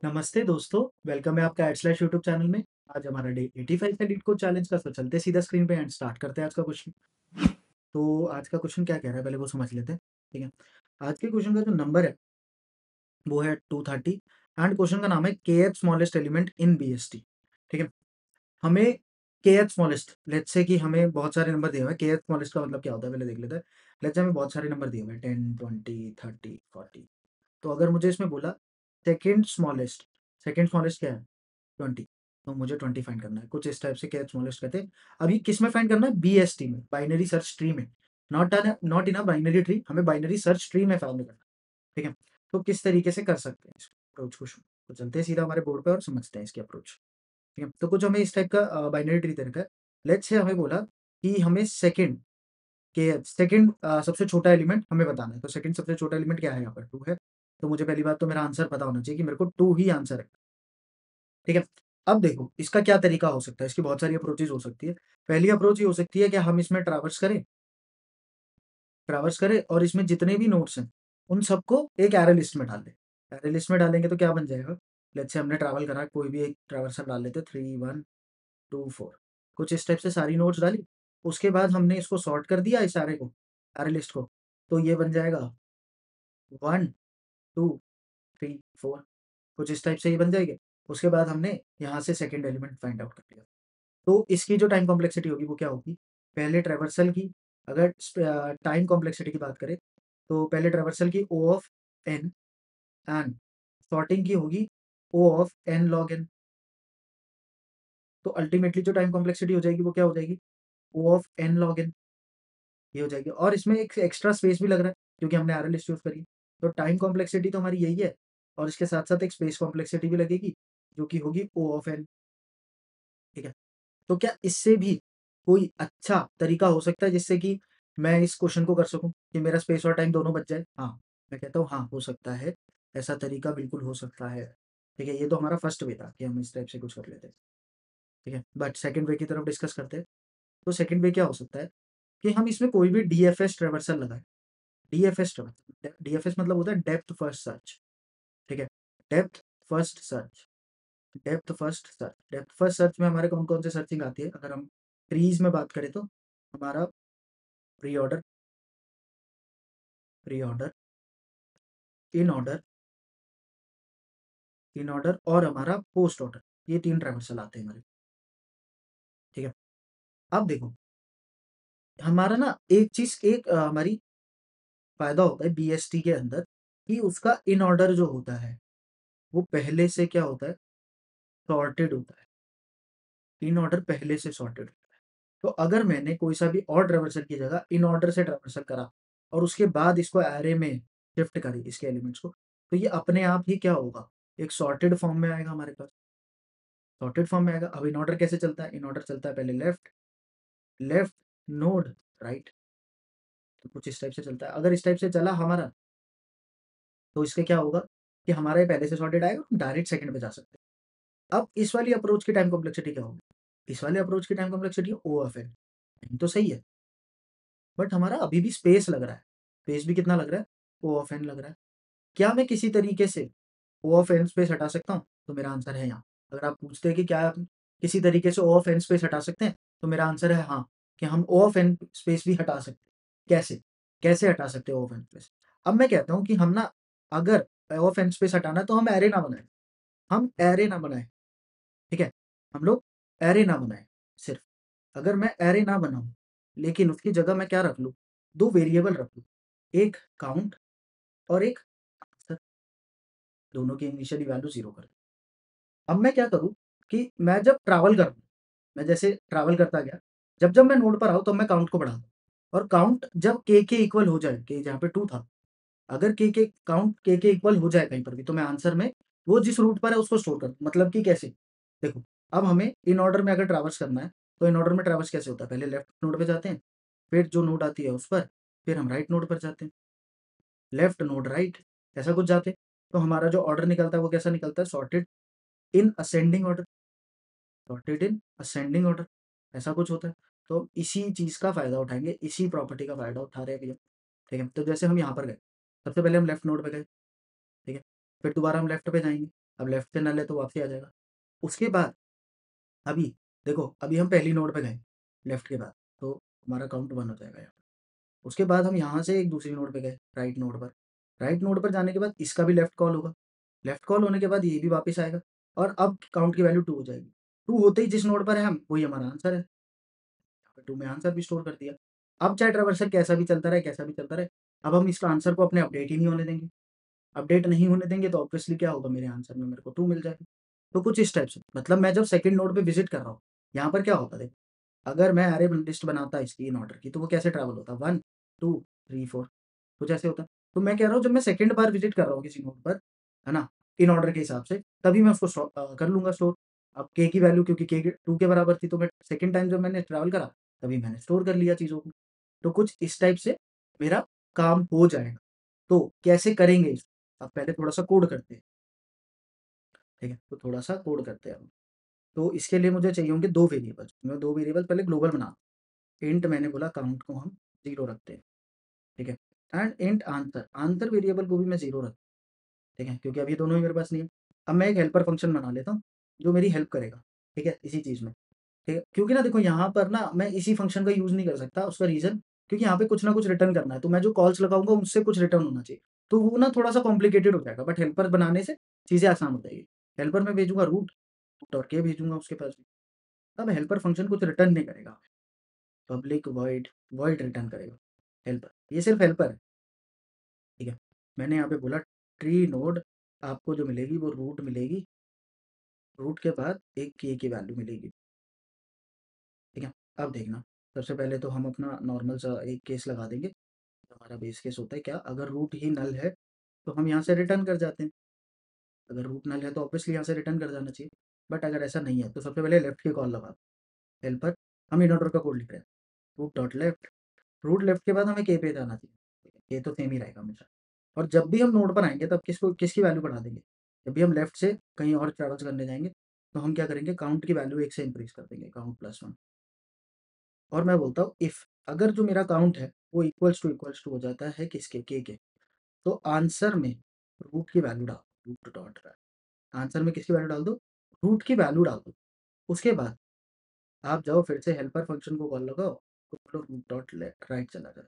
नमस्ते दोस्तों, वेलकम है आपका @/ यूट्यूब चैनल में। आज हमारा डे 85 है लीड कोड चैलेंज का, तो चलते सीधा स्क्रीन पे एंड स्टार्ट करते हैं आज का क्वेश्चन। तो आज का क्वेश्चन क्या कह रहा है, पहले वो समझ लेते हैं, ठीक है? आज के क्वेश्चन का जो नंबर है, वो है 230 एंड क्वेश्चन का नाम है kth smallest element in BST, ठीक है? हमें kth स्मॉलेस्ट, लेट्स से कि हमें बहुत सारे नंबर दिए हुए हैं। kth स्मॉलेस्ट का मतलब क्या होता है, पहले देख लेते हैं। लेट्स से हमें बहुत सारे नंबर दिए हुए हैं, 10, 20, 30, 40। तो अगर मुझे इसमें बोला सेकंड स्मॉलेस्ट क्या है? 20, तो मुझे 20 फाइंड करना है। कुछ इस टाइप से कैच स्मॉलेस्ट कहते हैं। अभी किस में फाइंड करना है? बीएसटी में, बाइनरी सर्च ट्री में। Not in a binary tree, हमें बाइनरी सर्च ट्री में फाइंड करना है, ठीक है? तो किस तरीके से कर सकते हैं इस अप्रोच को? तो चलते हैं सीधा हमारे बोर्ड पे और समझते हैं इसकी अप्रोच, ठीक है? तो कुछ हमें इस टाइप का बाइनरी ट्री दे रखा है। लेट्स से हमें बोला कि हमें सेकंड सबसे छोटा एलिमेंट हमें बताना है। तो सेकंड सबसे छोटा एलिमेंट क्या है? यहाँ पर 2 है। तो मुझे पहली बात तो मेरा आंसर पता होना चाहिए कि मेरे को 2 ही आंसर है। ठीक है? अब देखो, इसका क्या तरीका हो सकता है? इसकी बहुत सारी अप्रोचेज़ हो सकती है। पहली अप्रोच ये हो सकती है कि हम इसमें ट्रैवर्स करें और इसमें जितने भी नोड्स हैं, उन सबको एक एरे लिस्ट में डाल दें। एरे लिस्ट में डालेंगे तो क्या बन जाएगा? लेट्स से हमने ट्रैवल करा, कोई भी एक ट्रैवर्सल डाल लेते हैं, 3, 1, 2, 4। कुछ इस टाइप से सारी नोड्स डाली। उसके बाद हमने इसको सॉर्ट कर दिया, इस एरे लिस्ट को। तो ये बन जाएगा 1, 2, 3, 4। कुछ इस टाइप से ये बन जाएगी। उसके बाद हमने यहाँ से सेकंड एलिमेंट फाइंड आउट कर लिया। तो इसकी जो टाइम कॉम्प्लेक्सिटी होगी वो क्या होगी? पहले ट्रैवर्सल की, अगर टाइम कॉम्प्लेक्सिटी की बात करें, तो पहले ट्रैवर्सल की O of n and sorting की होगी O of n log n। तो अल्टीमेटली जो टाइम कॉम्प्लेक्सिटी हो जाएगी वो क्या हो जाएगी? O of n log n, ये हो जाएगी। और इसमें एक एक्स्ट्रा स्पेस भी लग रहा है क्योंकि हमने एरे लिस्ट यूज़ करी है। तो टाइम कॉम्प्लेक्सिटी तो हमारी यही है और इसके साथ-साथ एक स्पेस कॉम्प्लेक्सिटी भी लगेगी जो कि होगी O ऑफ n, ठीक है? तो क्या इससे भी कोई अच्छा तरीका हो सकता है जिससे कि मैं इस क्वेश्चन को कर सकूँ कि मेरा स्पेस और टाइम दोनों बच जाए? हाँ, मैं कहता हूँ हाँ, हो सकता है। ऐसा तरीका बिल्कुल हो सकता है। ठीक है, ये तो हमारा फर्स्ट वे था कि हम इस टाइप से कुछ कर लेते हैं। ठीक है, बट सेकंड वे की तरफ डिस्कस करते हैं। तो सेकंड वे क्या हो सकता है कि हम इसमें कोई भी डीएफएस ट्रैवर्सल लगाएँ। डीएफएस मतलब होता है डेप्थ फर्स्ट सर्च, ठीक है? Depth first search. Depth first search में हमारे कौन-कौन से सर्चिंग आती है? अगर हम ट्रीज़ में बात करें तो हमारा pre order, pre order, in order, in order और हमारा पोस्ट ऑर्डर, ये 3 ट्रैवर्सल आते हैं हमारे, ठीक है? अब देखो, हमारा ना हमारी फ़ायदा होता है बीएसटी के अंदर कि उसका इन ऑर्डर जो होता है, वो पहले से क्या होता है? सॉर्टेड होता है। इन ऑर्डर पहले से सॉर्टेड होता है। तो अगर मैंने कोई सा भी और ट्रैवर्सल की जगह इन ऑर्डर से ट्रैवर्सल करा और उसके बाद इसको एरे में शिफ्ट करी इसके एलिमेंट्स को, तो ये अपने आप ही क्या होगा? एक सॉर्टेड फॉर्म में आएगा हमारे पास। सॉर्टेड फॉर्म में आएगा। अब इन ऑर्डर कैसे चलता है? इन ऑर्डर चलता है पहले लेफ्ट, लेफ्ट, नोड, राइट। तो कुछ इस टाइप से चलता है। अगर इस टाइप से चला हमारा, तो इससे क्या होगा कि हमारा ये पहले से सॉर्टेड आएगा, हम डायरेक्ट सेकंड पे जा सकते हैं। अब इस वाली अप्रोच की टाइम कॉम्प्लेक्सिटी क्या होगी? इस वाली अप्रोच की time complexity O of n। तो सही है, बट हमारा अभी भी स्पेस लग रहा है। स्पेस भी कितना लग रहा है? O ऑफ n लग रहा है। क्या मैं किसी तरीके से O ऑफ n स्पेस हटा सकता हूँ? तो मेरा आंसर है यहाँ। अगर आप पूछते हैं कि क्या आप किसी तरीके से O ऑफ n स्पेस हटा सकते हैं? तो मेरा आंसर है हाँ, कि हम O ऑफ n स्पेस भी हटा सकते हैं। कैसे? कैसे हटा सकते हैं O ऑफ n स्पेस? अब मैं कहता हूँ कि हम ना, अगर O ऑफ n स्पेस हटाना है तो हम एरे ना बनाएँ। हम एरे ना बनाएँ, ठीक है? हम लोग एरे ना बनाएँ सिर्फ़। अगर मैं एरे ना बनाऊँ, लेकिन उसकी जगह मैं क्या रख लूँ? 2 वेरिएबल रख लूँ। एक काउंट और एक आंसर, दोनों की इनिशियली वैल्यू 0 कर दूँ। अब मैं क्या करूँ कि मैं जब ट्रैवल करूँ, मैं जैसे ट्रैवल करता गया, जब-जब मैं नोड पर आऊँ तब मैं काउंट को बढ़ा दूँ और काउंट जब के इक्वल हो जाए, के जहाँ पे 2 था, अगर के इक्वल हो जाए कहीं पर भी, तो मैं आंसर में वो जिस रूट पर है उसको स्टोर कर दूँ। मतलब कि कैसे? देखो, अब हमें इन ऑर्डर में अगर ट्रैवर्स करना है, तो इन ऑर्डर में ट्रैवर्स कैसे होता है? पहले लेफ्ट नोड पे जाते हैं, फिर जो नोड आती है उस पर, फिर हम राइट नोड पर जाते हैं। लेफ्ट नोड राइट, ऐसा कुछ जाते हैं। तो हमारा जो ऑर्डर निकलता है वो कैसा निकलता है? In ascending order sorted in ascending order, ऐसा कुछ होता है। तो इसी चीज़ का फ़ायदा उठाएँगे, इसी प्रॉपर्टी का फ़ायदा उठा रहे हैं भैया, ठीक है? तो जैसे हम यहाँ पर गए, सबसे पहले हम लेफ्ट नोड पे गए, ठीक है? फिर दोबारा हम लेफ्ट पे जाएँगे, अब लेफ्ट से नल है तो वापसी आ जाएगा। उसके बाद अभी देखो, अभी हम पहली नोड पे गए, लेफ्ट के बाद, तो हमारा काउंट 1 हो जाएगा यहाँ। उसके बाद हम यहाँ से एक दूसरी नोड पे गए, राइट नोड पर। राइट नोड पर जाने के बाद इसका भी लेफ्ट कॉल होगा। लेफ्ट कॉल होने के बाद ये भी वापस आएगा और अब काउंट की वैल्यू 2 हो जाएगी। 2 होते ही जिस नोड पर है हम, वही हमारा आंसर है। 2 में आंसर भी स्टोर कर दिया। अब चाहे ट्रावर्सल कैसा भी चलता रहे, कैसा भी चलता रहे, अब हम इसका आंसर को अपने अपडेट ही नहीं होने देंगे। अपडेट नहीं होने देंगे तो ऑब्वियसली क्या होगा, मेरे आंसर में मेरे को 2 मिल जाएगा। तो कुछ इस टाइप से, मतलब मैं जब सेकंड नोड पे विज़िट कर रहा हूँ, यहाँ पर क्या होता है देखो, अगर मैं अरे लिस्ट बनाता इसकी इन ऑर्डर की, तो वो कैसे ट्रैवल होता? 1, 2, 3, 4 कुछ ऐसे होता है। तो मैं कह रहा हूँ जब मैं सेकंड बार विज़िट कर रहा हूँ किसी नोड पर, है ना? इन ऑर्डर के हिसाब से, तभी मैं उसको कर लूँगा स्टोर। अब k की वैल्यू क्योंकि k 2 के बराबर थी, तो मैं सेकंड टाइम जब मैंने ट्रैवल करा, तभी मैंने स्टोर कर लिया चीज़ों को। तो कुछ इस टाइप से मेरा काम हो जाएगा। तो कैसे करेंगे इसको? अब पहले थोड़ा-सा कोड करते हैं, ठीक है? तो थोड़ा-सा कोड करते हैं हम। तो इसके लिए मुझे चाहिए होंगे 2 वेरिएबल्स। मैं 2 वेरिएबल पहले ग्लोबल बना, इंट मैंने बोला काउंट को हम 0 रखते हैं, ठीक है? And int answer, answer variable को भी मैं 0 रखता हूँ, ठीक है? क्योंकि अभी ये दोनों ही मेरे पास नहीं है। अब मैं एक हेल्पर फंक्शन बना लेता हूँ, जो मेरी हेल्प करेगा, ठीक है? इसी चीज़ में, ठीक है? क्योंकि ना देखो यहाँ पर ना मैं इसी फंक्शन का यूज़ नहीं कर सकता, उसका रीज़न क्योंकि यहाँ पे कुछ ना कुछ रिटर्न करना है, तो मैं जो कॉल्स लगाऊँगा उससे कुछ रिटर्न होना चाहिए। तो वो ना थोड़ा-सा कॉम्प्लिकेटेड हो जाएगा, बट हेल्पर बनाने से चीज़ें आसान हो जाएगी। हेल्पर में भेजूँगा रूट और के भेजूँगा उसके पास भी। अब हेल्पर फंक्शन कुछ रिटर्न नहीं करेगा, पब्लिक वॉइड वॉइड रिटर्न करेगा हेल्पर, ये सिर्फ़ हेल्पर है, ठीक है? मैंने यहाँ पे बोला ट्री नोड आपको जो मिलेगी वो रूट मिलेगी, रूट के बाद एक के की वैल्यू मिलेगी, ठीक है? अब देखना, सबसे पहले तो हम अपना नॉर्मल सा एक केस लगा देंगे, हमारा बेस केस होता है क्या, अगर रूट ही नल है, तो हम यहाँ से रिटर्न कर जाते हैं, अगर रूट नल है तो ऑब्वियसली यहाँ से रिटर्न कर जाना चाहिए, बट अगर ऐसा नहीं है, तो सबसे पहले लेफ्ट की कॉल लगा, हेल्पर हम इन ऑर्डर का कोड लिख रहे हैं, root dot left, root left के बाद हमें के पे जाना चाहिए, ये तो सेम ही रहेगा हमेशा। और जब भी हम नोड पर आएँगे तब किसकी वैल्यू बढ़ा देंगे? जब भी हम लेफ्ट से कहीं और ट्रैवल्स करने जाएँगे, तो हम क्या करेंगे, काउंट की वैल्यू 1 से इंक्रीज़ कर देंगे, काउंट प्लस 1। और मैं बोलता हूँ इफ अगर जो मेरा काउंट है वो इक्वल्स टू हो जाता है किसके, के, तो आंसर में रूट की वैल्यू डाल, रूट डॉट आंसर में किसकी वैल्यू डाल दो? रूट की वैल्यू डाल दो। उसके बाद आप जाओ फिर से हेल्पर फंक्शन को कॉल लगाओ, तो बोलो रूट डॉट लेफ्ट राइट चला जाए,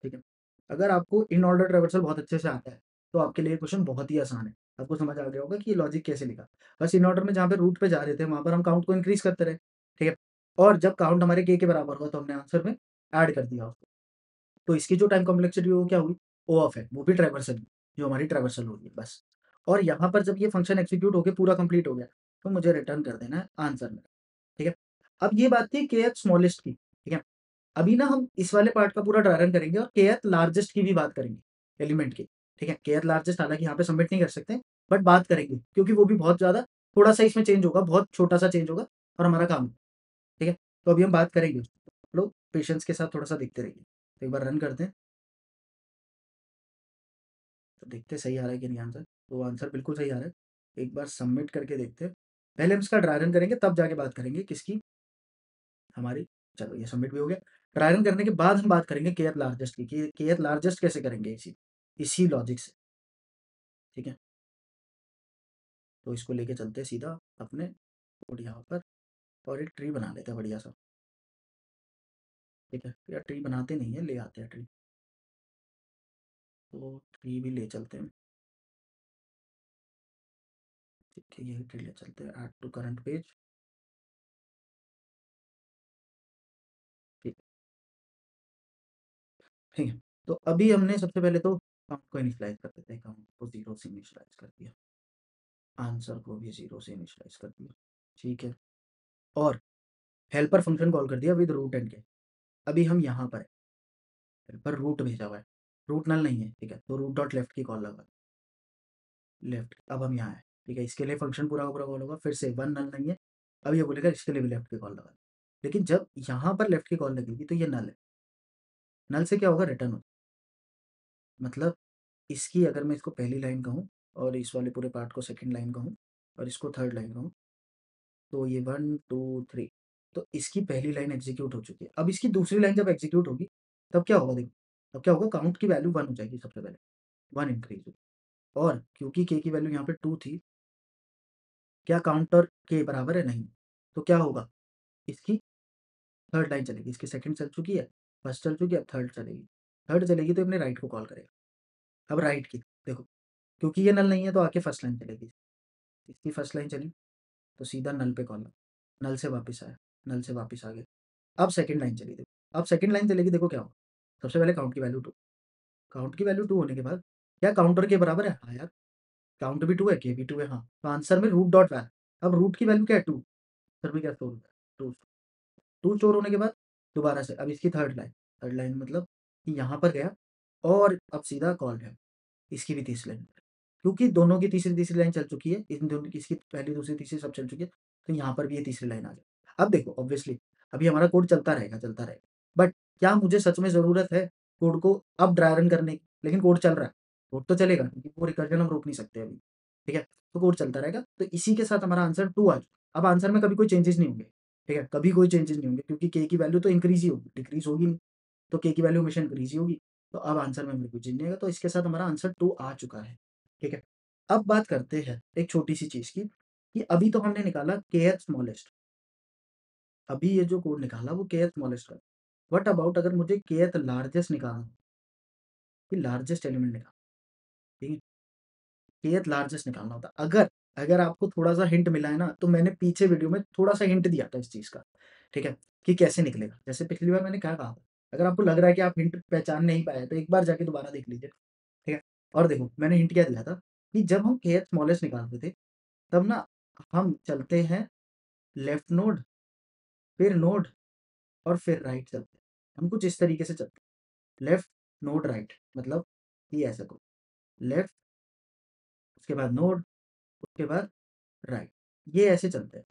ठीक है? अगर आपको इन ऑर्डर ट्रैवर्सल बहुत अच्छे से आता है, तो आपके लिए क्वेश्चन बहुत ही आसान है। आपको समझ आ गया होगा कि ये लॉजिक कैसे लिखा। बस इन ऑर्डर में जहाँ पे रूट पे जा रहे थे, वहाँ पर हम काउंट को इंक्रीज़ करते रहे, ठीक है? और जब काउंट हमारे के बराबर हुआ, तो हमने आंसर में ऐड कर दिया उसको। तो इसकी जो टाइम कॉम्प्लेक्सिटी वो क्या हुई? ओ ऑफ है, वो भी ट्रैवर्सल की, जो हमारी ट्रैवर्सल हो रही है, बस। और यहाँ पर जब ये फंक्शन एग्ज़ीक्यूट होके पूरा कंप्लीट हो गया, तो मुझे रिटर्न कर देना है आंसर मेरा, ठीक है? अब ये बात थी kth स्मॉलेस्ट की, ठीक है? अभी ना हम इस वाले पार्ट का पूरा ड्राई रन करेंगे और kth लार्जेस्ट की भी बात करेंगे, एलिमेंट की, ठीक है? kth लार्जेस्ट हालाँकि यहाँ पे सबमिट नहीं कर सकते, बट बात करेंगे, क्योंकि वो भी बहुत ज़्यादा थोड़ा-सा इसमें चेंज होगा, बहुत छोटा-सा चेंज होगा और हमारा काम है, ठीक है? तो अभी हम बात करेंगे उसकी। आप लोग पेशेंस के साथ थोड़ा-सा देखते रहिए। तो एक बार रन करते हैं, तो देखते हैं सही आ रहा है कि नहीं आंसर। तो आंसर बिल्कुल सही आ रहा है। एक बार सबमिट करके देखते हैं। पहले हम इसका ड्राई रन करेंगे, तब जाके बात करेंगे किसकी, हमारी। चलो ये सबमिट भी हो गया। ड्राई रन करने के बाद हम बात करेंगे kth लार्जेस्ट की, कि kth लार्जेस्ट कैसे करेंगे इसी इसी लॉजिक से, ठीक है? तो इसको लेके चलते हैं सीधा अपने कोड यहाँ पर और एक ट्री बना लेते हैं बढ़िया सा, ठीक है? या ट्री बनाते नहीं है, ले आते हैं ट्री। तो ट्री भी ले चलते हैं, ठीक है? यही ट्री ले चलते हैं, ऐड टू करंट पेज, ठीक ठीक है? तो अभी हमने सबसे पहले तो काउंट को इनिशियलाइज़ कर देते हैं, काउंट को 0 से इनिशियलाइज़ कर दिया, आंसर को भी 0 से इनिशियलाइज़ कर दिया, ठीक है? और हेल्पर फंक्शन कॉल कर दिया विद रूट एंड के। अभी हम यहाँ पर हैं, हेल्पर रूट भेजा हुआ है, रूट नल नहीं है, ठीक है? तो रूट डॉट लेफ्ट की कॉल लगा, लेफ्ट, अब हम यहाँ हैं, ठीक है? इसके लिए फंक्शन पूरा का पूरा कॉल होगा, फिर से 1 नल नहीं है, अब ये बोलेगा इसके लिए भी लेफ्ट की कॉल लगा। लेकिन जब यहाँ पर लेफ्ट की कॉल लगेगी तो ये नल है, नल से क्या होगा, रिटर्न हो, मतलब इसकी अगर मैं इसको पहली लाइन कहूँ और इस वाले पूरे पार्ट को सेकंड लाइन कहूँ और इसको थर्ड लाइन कहूँ, तो ये 1, 2, 3, तो इसकी पहली लाइन एग्ज़ीक्यूट हो चुकी है। अब इसकी दूसरी लाइन जब एग्ज़ीक्यूट होगी, तब क्या होगा देखो, तब क्या होगा, काउंट की वैल्यू 1 हो जाएगी सबसे पहले, 1 इंक्रीज़ हुई और क्योंकि k की वैल्यू यहाँ पे 2 थी, क्या काउंटर के बराबर है? नहीं। तो क्या होगा? इसकी थर्ड लाइन चलेगी, इसकी सेकंड चल चुकी है, फर्स्ट चल चुकी है, अब थर्ड चलेगी। थर्ड चलेगी तो अपने राइट को कॉल करेगा। अब राइट की देखो, क्योंकि ये नल नहीं है तो आके फर्स्ट लाइन चलेगी। इसकी फर्स्ट लाइन चली तो सीधा नल पे कॉल, नल से वापस आया, नल से वापस आ गया। अब सेकंड लाइन चली देखो, अब सेकंड लाइन चलेगी, देखो क्या होगा? सबसे पहले काउंट की वैल्यू 2, काउंट की वैल्यू 2 होने के बाद क्या काउंटर के बराबर है? हाँ यार, काउंट भी 2 है, के भी 2 है, हाँ। तो आंसर में रूट डॉट वैल, अब रूट की वैल्यू क्या है? 2, फिर भी क्या स्टोर होता है? 2, 2 स्टोर होने के बाद दोबारा से अब इसकी थर्ड लाइन मतलब कि यहाँ पर गया और अब सीधा कॉल गया, इसकी भी तीसरी लाइन, क्योंकि दोनों की तीसरी लाइन चल चुकी है, इन दोनों की, इसकी पहली, दूसरी, तीसरी सब चल चुकी है, तो यहाँ पर भी ये तीसरी लाइन आ गई। अब देखो ऑब्वियसली अभी हमारा कोड चलता रहेगा, चलता रहेगा, बट क्या मुझे सच में ज़रूरत है कोड को अब ड्राई रन करने की? लेकिन कोड चल रहा है, कोड तो चलेगा क्योंकि वो रिकर्जन हम रोक नहीं सकते अभी, ठीक है? तो कोड चलता रहेगा, तो इसी के साथ हमारा आंसर 2 आ चुका। अब आंसर में कभी कोई चेंजेस नहीं होंगे, ठीक है? कभी कोई चेंजेस नहीं होंगे क्योंकि के की वैल्यू तो इंक्रीज़ ही होगी, डिक्रीज़ होगी नहीं, तो के की वैल्यू हमेशा इंक्रीज़ ही होगी। तो अब आंसर में हमें कोई चेंज नहीं आएगा, तो इसके साथ हमारा आंसर 2 आ चुका है, ठीक है? अब बात करते हैं एक छोटी-सी चीज़ की, कि अभी तो हमने निकाला kth स्मॉलेस्ट, अभी ये जो कोड निकाला वो kth स्मॉलेस्ट का। व्हाट अबाउट अगर मुझे kth लार्जेस्ट निकालना हो, कि लार्जेस्ट एलिमेंट निकालना, ठीक है? kth लार्जेस्ट निकालना होता। अगर अगर आपको थोड़ा-सा हिंट मिला है ना, तो मैंने पीछे वीडियो में थोड़ा-सा हिंट दिया था इस चीज़ का, ठीक है? कि कैसे निकलेगा। जैसे पिछली बार मैंने क्या कहा था, अगर आपको लग रहा है कि आप हिंट पहचान नहीं पाए, तो एक बार जाके दोबारा देख लीजिए, ठीक है? और देखो मैंने हिंट क्या दिया था, कि जब हम kth स्मॉलेस्ट निकालते थे, तब ना हम चलते हैं लेफ्ट नोड, फिर नोड और फिर राइट चलते हैं। हम कुछ इस तरीके से चलते हैं, लेफ्ट नोड राइट, मतलब ये ऐसा को लेफ्ट, उसके बाद नोड, उसके बाद राइट, ये ऐसे चलते हैं,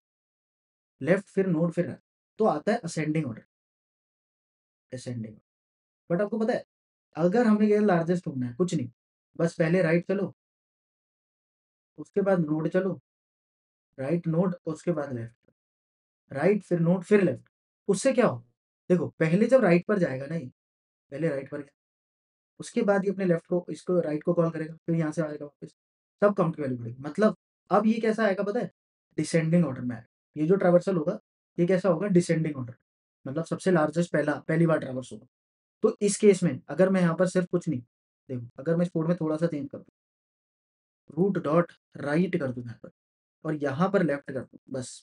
लेफ्ट फिर नोड फिर राइट, तो आता है असेंडिंग ऑर्डर, असेंडिंग। बट आपको पता है, अगर हमें ये लार्जेस्ट ढूंढना है, कुछ नहीं, बस पहले राइट चलो, उसके बाद नोड चलो, राइट नोड, उसके बाद लेफ्ट, राइट फिर नोड फिर लेफ्ट। उससे क्या हो, देखो पहले जब राइट पर जाएगा ना ये, पहले राइट पर गया, उसके बाद ये अपने लेफ्ट को, इसको राइट को कॉल करेगा, फिर यहाँ से आएगा वापस, तब काउंट की वैल्यू बढ़ेगी। मतलब अब ये कैसा आएगा पता है? डिसेंडिंग ऑर्डर में आएगा। ये जो ट्रैवर्सल होगा, ये कैसा होगा? डिसेंडिंग ऑर्डर, मतलब सबसे लार्जेस्ट पहली बार ट्रैवर्स होगा। तो इस केस में अगर मैं यहाँ पर सिर्फ कुछ नहीं, देखो अगर मैं इस कोड में थोड़ा-सा चेंज कर दूँ, रूट डॉट राइट कर दूँ यहाँ पर और यहाँ पर लेफ्ट कर दूँ, बस।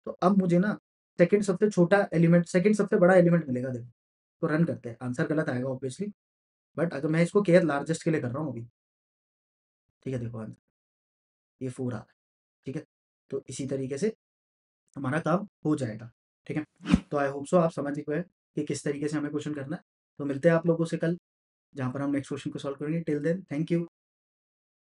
तो अब मुझे ना सेकंड सबसे छोटा एलिमेंट, सेकंड सबसे बड़ा एलिमेंट मिलेगा देखो। तो रन करते हैं, आंसर गलत आएगा ऑब्वियसली, बट अगर मैं इसको केयर लार्जेस्ट के लिए कर रहा हूँ अभी, ठीक है? देखो आंसर ये 4 आ रहा है, ठीक है? तो इसी तरीके से हमारा काम हो जाएगा, ठीक है? तो आई होप सो आप समझ गए कि किस तरीके से हमें क्वेश्चन करना है। तो मिलते हैं आप लोगों से कल, जहाँ पर हम नेक्स्ट क्वेश्चन को सॉल्व करेंगे। Till then thank you.